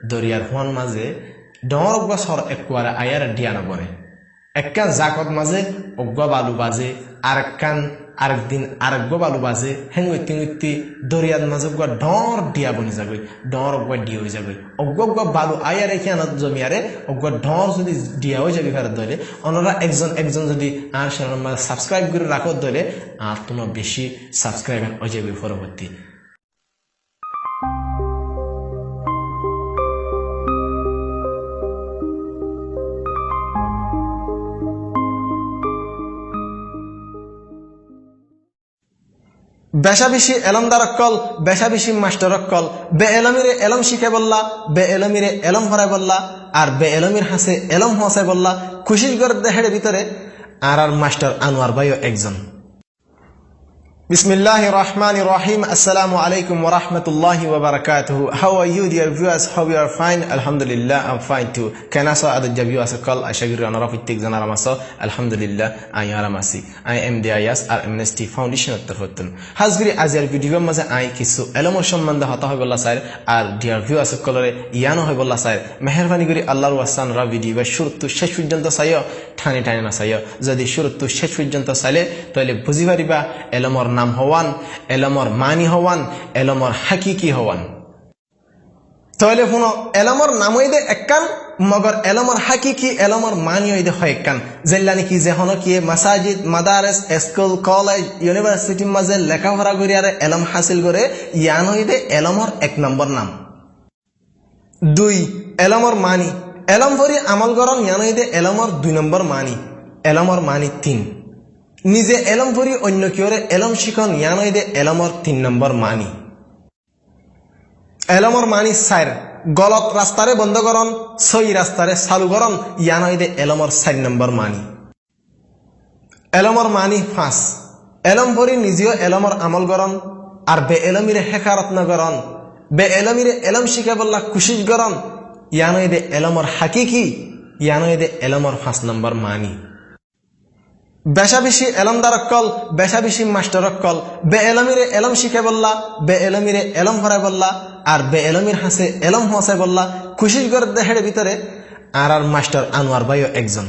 দরিয়ার হুয়ান মাঝে ডর বছর একবারে আয়ার ডিয়ানো পরে একখান জাকত মাঝে অজ্ঞ বালু বাজে আরেকদিন আরেক বালু বাজে হেঙ্গি দরিয়ার মাঝে ডর ডিয়া বনি যাবে ডর অজ্ঞ ডিয়া হয়ে যাবে অজ্ঞ বালু আয়ার এখানে জমিয়ারে অজ্ঞ ডর যদি ডিয়া হয়ে যাবে ফেরত ধরে অন্যরা একজন যদি আর চ্যানেল মাঝে সাবস্ক্রাইব করে রাখো ধরে আর তোমার বেশি সাবস্ক্রাইবার হয়ে যাবে পরবর্তী বেশা বেশি এলমদার অক্কল বেশা বেশি মাস্টার অক্কল বে এলমিরে এলম শিখে বললা বে এলমিরে এলম হরাই বললা আর বে এলমির হাসে এলম হসাই বললা খুশির গড় দেহের ভিতরে আর মাস্টার আনোয়ার ভাইও একজন Bismillahir Rahmanir Rahim. Assalamu alaikum wa rahmatullahi wa barakatuh. How are you, dear viewers? How you are fine? Alhamdulillah, I'm fine too. Kanasa ada viewers call ashagir anara fitik zanara maso. Alhamdulillah, I aramasi. I am the ayas R MST Foundation tarfatun. Hazgiri azir video maze I kisu elamo সম্বন্ধে হতা হয় বল্লা sir আর dear viewers কলরে ইয়ানো হয় বল্লা sir মেহেরবানি করে আল্লাহর ওয়াস্তান রা video শুরু তো শেষ পর্যন্ত চাইও ঠানি ঠানি না চাইও যদি শুরু তো শেষ পর্যন্ত চাইলে তাহলে বুঝি পারিবা এলমর নাম হওয়ান এলমর মানি হওয়ান এলমর হাকিকি হওয়ান তাহলে শুনো এলমর নাম হইদে একখান মগর এলমর হাকিকি এলমর মানি হইদে হয় একখান যেল্লানি কি যে হনো কি মাসাজিদ মাদারেস স্কুল কলেজ ইউনিভার্সিটি মাঝে লেখাপড়া করে আর এলম হাসিল করে ইয়ান হইদে এলমর এক নম্বর নাম দুই এলমর মানি এলম ভরি আমল গরম ইয়ান হইদে এলমর দুই নম্বর মানি এলমর মানি তিন নিজে এলম ভরি অন্য কেউরে এলম শিখন ইয়ান হইদে এলমর তিন নম্বর মানি এলমর মানি চার গলত রাস্তারে বন্ধ করন সই রাস্তারে চালু করন ইয়ান হইদে এলমর 4 নম্বর মানি এলমর মানি 5 এলম ভরি নিজেও এলমর আমল করন আর বে এলমিরে হেকারত না করন বে এলমিরে এলম শিখে বললা কুশিশ করন ইয়ান হইদে এলমর হাকিকি ইয়ান হইদে এলমর 5 নম্বর মানি বেশা বেশি এলমদার অক্কল বেশা বেশি মাস্টার অক্কল বে এলমিরে এলম শিখে বললা বে এলমিরে এলম হরাই বললা আর বে এলমির হাসে এলম হসাই বললা খুশির গড় দেহের ভিতরে আর মাস্টার আনোয়ার ভাইও একজন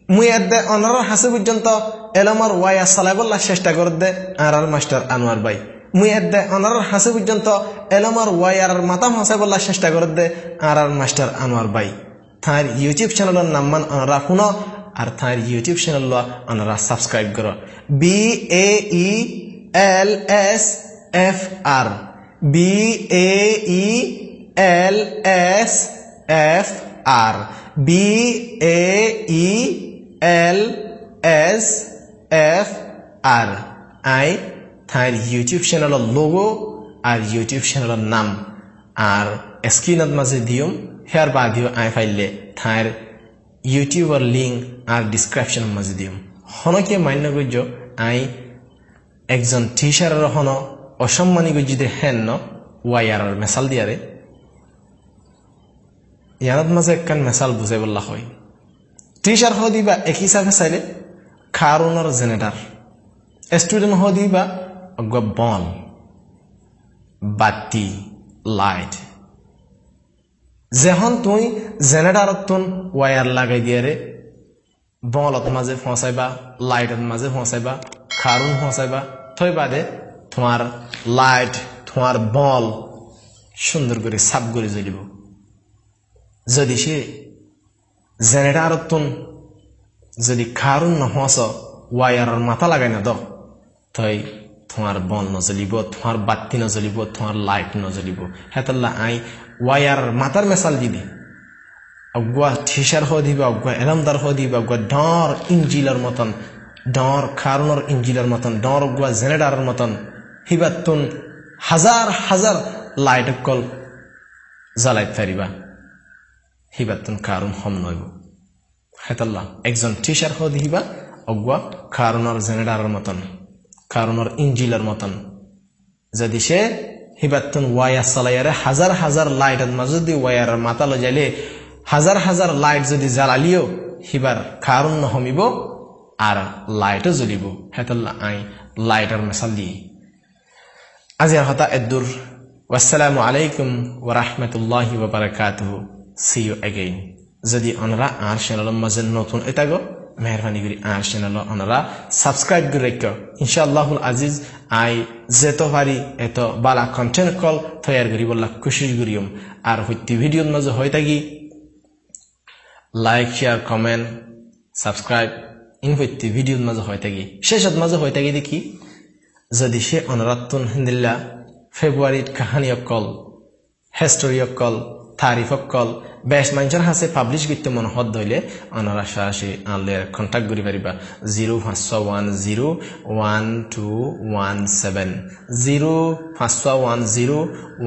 মুই এদে অনার হাসে পর্যন্ত এলমর ওয়াইয়া চালাই বললা চেষ্টা করে দে আর মাস্টার আনোয়ার ভাই মুই এদে অনার হাসে পর্যন্ত এলমর ওয়াইয়ার মাতাম হসাই বললা চেষ্টা করে দে আর মাস্টার আনোয়ার ভাই তার ইউটিউব চ্যানেলের নাম মান অনারা শুনো আর তার ইউটিউব চ্যানেল আপনারা সাবস্ক্রাইব করো BAELSFR BAELSFR BAELSFR আই তার ইউটিউব চ্যানেলের লোগো আর ইউটিউব চ্যানেলের নাম আর স্ক্রিনত মাঝে দিও হেয়ার বা দিও আই ফাইলে তার ইউটিউবের লিঙ্ক আর ডিসক্রিপশন মাঝে দিম হনকে মান্য গজ্য আই একজন টিচারের হন অসম্মানী গজ্জিতে হেন ন ওয়াইয়ার মেসাল দিয়ারে ইয়ানত মাঝে একখান মেসাল বুঝাই বললা হয় টিচার হদি বা এক হিসাবে চাইলে খারুনের জেনেটার স্টুডেন্ট হদি বা বল বাতি লাইট যেহন তুই জেনারেটরত তুন ওয়ার লাগাই দিয়ে রে বলত মাঝে ফসাইবা লাইটের মাঝে ফসাইবা খারুন ফসাইবা থই বাদে তোমার লাইট তোমার বল সুন্দর করে সাপ করে জ্বলিব যদি সে জেনারেটরত তুন যদি খারুন নহস ওয়ার মাথা লাগাই না দ থই তোমার বল নজ্বলিব তোমার বাতি নজ্বলিব তোমার লাইট নজ্বলিব হেতাল্লা আই ওয়ার মাতার মেসাল দিদি অগুয়া ঠিসার হ দিবা অগুয়া এলমদার হ দিবা অগুয়া ডর ইঞ্জিলার মতন ডর খারুনের ইঞ্জিলার মতন ডর অগুয়া জেনারেটারের মতন হিবাতুন হাজার হাজার লাইট কল জ্বালাই পারিবা হিবাতুন খারুন হম নইব হেতাল্লা একজন ঠিসার হ দিবা অগুয়া খারুনের জেনারেটারের মতন খারুনের ইঞ্জিলার মতন যদি সে হিবাতুন ওয়ার চালাইয়ারে হাজার হাজার লাইটের মাঝে যদি ওয়ার মাথা লজাইলে হাজার হাজার লাইট যদি জ্বালালিও হিবার খারুন নহমিব আর লাইটও জ্বলিব হেতাল্লা আই লাইটার মেসাল দিয়ে আজি আর হতা এদুর ওয়াসসালামু আলাইকুম ওয়া রাহমাতুল্লাহি ওয়া বারাকাতুহু সি ইউ এগেইন যদি ওনারা আর চ্যানেলের মাঝে নতুন এটাগো মেহরবানি করে আর চ্যানেল ওনারা সাবস্ক্রাইব করে রেখো ইনশাআল্লাহুল আজিজ আই যেত পারি এত বালা কন্টেন্ট কল তৈয়ার করি বললা কোশিশ করিম আর হইতে ভিডিওর মাঝে হয়ে থাকি like share comment subscribe in হইতে ভিডিওর মাঝে হয়ে থাকি শেষত মাঝে হয়ে থাকি দেখি যদি সে অনরাত্তুন হিন্দিল্লা ফেব্রুয়ারির কাহানি অকল হিস্টোরি অকল তারিফ অকল বেশ মানুষের হাসে পাবলিশ করতে মনে হত দইলে অনারা সরাসরি আনলে কন্ট্যাক্ট করি পারিবা 05101217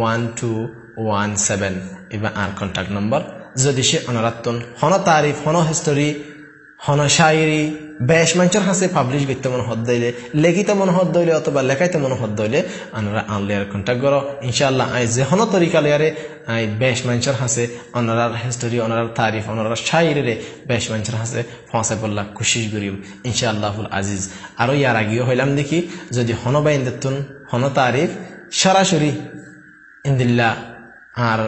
05101217 এবার আর কন্ট্যাক্ট নম্বর যদি সে অনারাত্তন হন তারিফ হন হিস্টোরি হন শায়রি বেশ মানুষের হাসে পাবলিশ করতে মনে হত দইলে লেখিতে মনে হত দইলে অথবা লেখাইতে মনে হত দইলে আনারা আনলে কন্ট্যাক্ট করো ইনশাআল্লাহ আই যে হন তরিকা লিয়ারে আই বেশ মানুষের হাসে অনারার হিস্টোরি অনারার তারিফ অনারার শায়রিরে বেশ মানুষের হাসে ফসে বললা কোশিশ করিম ইনশাআল্লাহুল আজিজ আরো ইয়ার আগেও হইলাম দেখি যদি হন বাইন দেতুন হন তারিফ সরাসরি ইন্দিল্লা আর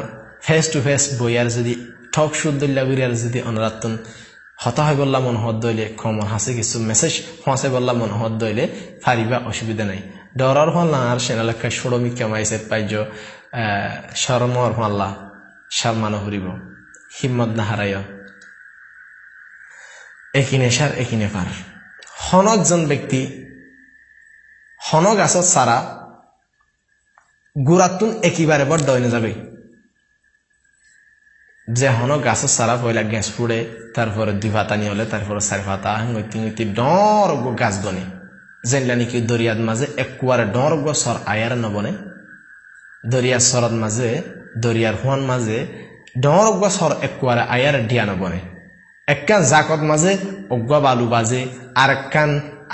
ফেস টু ফেস বইয়ার যদি ঠক শুদ্ধল্লা বিরিয়ার যদি অনারাত্তন হতা হয় বললা মন হত দইলে কমন হাসে কিছু মেসেজ ফসে বললা মন হত দইলে ফারিবা অসুবিধা নাই ডরার হল না আর সেনালেখা সরমি কামাইছে পাইজ শরমর হল্লা শর্মানো হরিব হিম্মত না হারায় একিনে সার একিনে পার হনকজন ব্যক্তি হন গাছত সারা গুড়াতুন একেবারে বড় দইনে যাবে যে হন গাছের সারা পয়লা গ্যাস পুড়ে তারপরে 2 পাতা নিয়ে হলে তারপরে 4 পাতা হইতে ডর গাছ বনে যেনলা নাকি দরিয়ার মাঝে একবারে ডর সর আয়ার নবনে দরিয়ার সরদ মাঝে দরিয়ার হুয়ান মাঝে ডর সর একবারে আয়ার ডিয়া নবনে একখান জাকত মাঝে অজ্ঞা বালু বাজে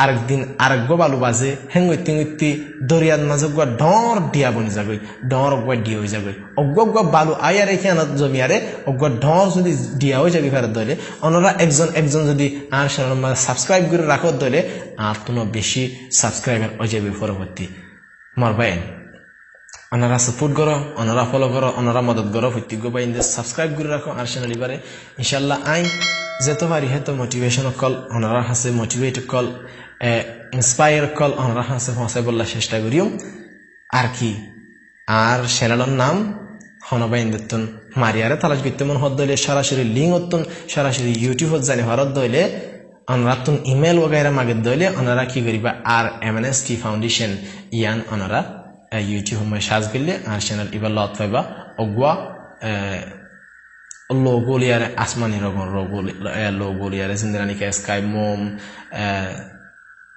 আরেকদিন আরেক বালু বাজে হেঙ্গি দরিয়ার মাঝে ডর ডিয়া বনি যাবে ডর ডিয়া হয়ে যাবে অজ্ঞ বালু আয়ার এখানে জমিয়ারে অজ্ঞ ডর যদি ডিয়া হয়ে যাবে ফেরত ধরে ওনারা একজন যদি আর সাবস্ক্রাইব করে রাখত ধরে আর কোনো বেশি সাবস্ক্রাইবার হয়ে যাবে পরবর্তী মরবাইন ওনারা সাপোর্ট করো ওনারা ফলো করো ওনারা মদত করো প্রত্যেক বাইন সাবস্ক্রাইব করে রাখো আর চ্যানেল এবারে ইনশাল্লাহ আই যেতে পারি হেতো মোটিভেশন কল ওনারা হাসে মোটিভেট কল ইন্সপায়ার কল ওনারা হাসে ফসাই বললা চেষ্টা করিও আর কি আর চ্যানেলের নাম হনবাইন দেতুন মারিয়ারে তালাশ করতে মন হত দইলে সরাসরি লিঙ্ক হতুন সরাসরি ইউটিউবত জানি ভারত দইলে ওনারা তুন ইমেল वगैरह মাগে দইলে ওনারা কি করিবা আর MNST ফাউন্ডেশন ইয়ান ওনারা ইউটিউব में সার্চ করলে আর চ্যানেল ইবা লত পাইবা অগুয়া लोगो लियारे आसमानी रंगों लोगो लियारे जिंदरानी के स्काई मोम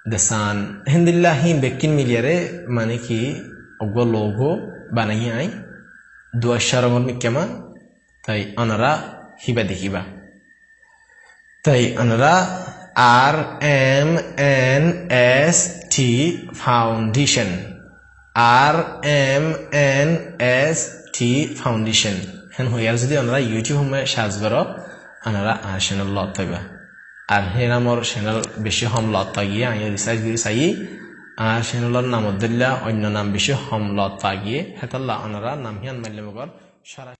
दसान हिंदिल्ला ही बेकिन मिलियारे माने कि अगो लोगो बनाई आई 2 रंगों में क्या मा ताई अनरा हिबा देखिबा ताई अनरा RMNST फाउंडेशन RMNST फाउंडेशन হেন হইয়ার যদি আমরা ইউটিউব সার্চ করো আমরা আর চ্যানেল লত পাইবা আর হে নামর চ্যানেল বেশি হম লত পাগিয়ে আমি রিসার্চ করে চাই আর চ্যানেলের নাম দিল্লা অন্য নাম বেশি হম লত পাগিয়ে হেতাল্লা আমরা নাম হিয়ান মাইলে মগর সারা